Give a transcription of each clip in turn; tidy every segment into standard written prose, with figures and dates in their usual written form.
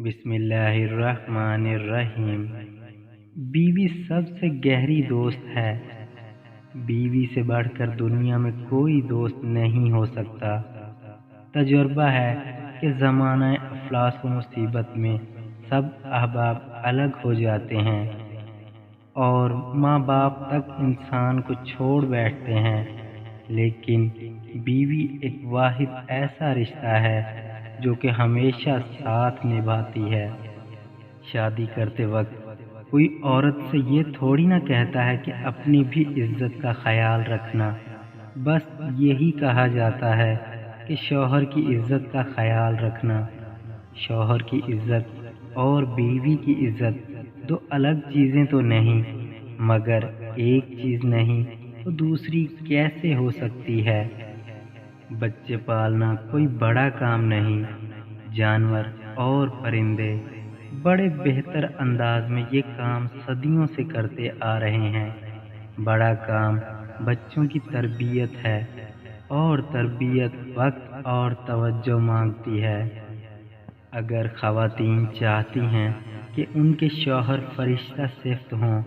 बिस्मिल्लाहिर्रहमानिर्रहीम। बीवी सबसे गहरी दोस्त है। बीवी से बढ़कर दुनिया में कोई दोस्त नहीं हो सकता। तजुर्बा है कि ज़माना अफलास व मुसीबत में सब अहबाब अलग हो जाते हैं और माँ बाप तक इंसान को छोड़ बैठते हैं, लेकिन बीवी एक वाहिद ऐसा रिश्ता है जो कि हमेशा साथ निभाती है। शादी करते वक्त कोई औरत से ये थोड़ी ना कहता है कि अपनी भी इज्जत का ख्याल रखना। बस यही कहा जाता है कि शौहर की इज्जत का ख्याल रखना। शौहर की इज्जत और बीवी की इज्जत दो अलग चीज़ें तो नहीं, मगर एक चीज़ नहीं तो दूसरी कैसे हो सकती है। बच्चे पालना कोई बड़ा काम नहीं। जानवर और परिंदे बड़े बेहतर अंदाज में ये काम सदियों से करते आ रहे हैं। बड़ा काम बच्चों की तरबियत है और तरबियत वक्त और तवज्जो मांगती है। अगर ख़वातीन चाहती हैं कि उनके शौहर फरिश्ता सिफ्त हों,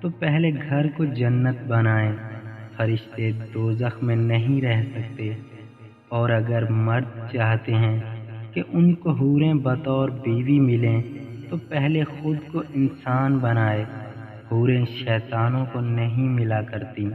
तो पहले घर को जन्नत बनाएं। फरिश्ते दोज़ख में नहीं रह सकते। और अगर मर्द चाहते हैं कि उनको हूरें बतौर बीवी मिलें, तो पहले खुद को इंसान बनाए। हूरें शैतानों को नहीं मिला करती।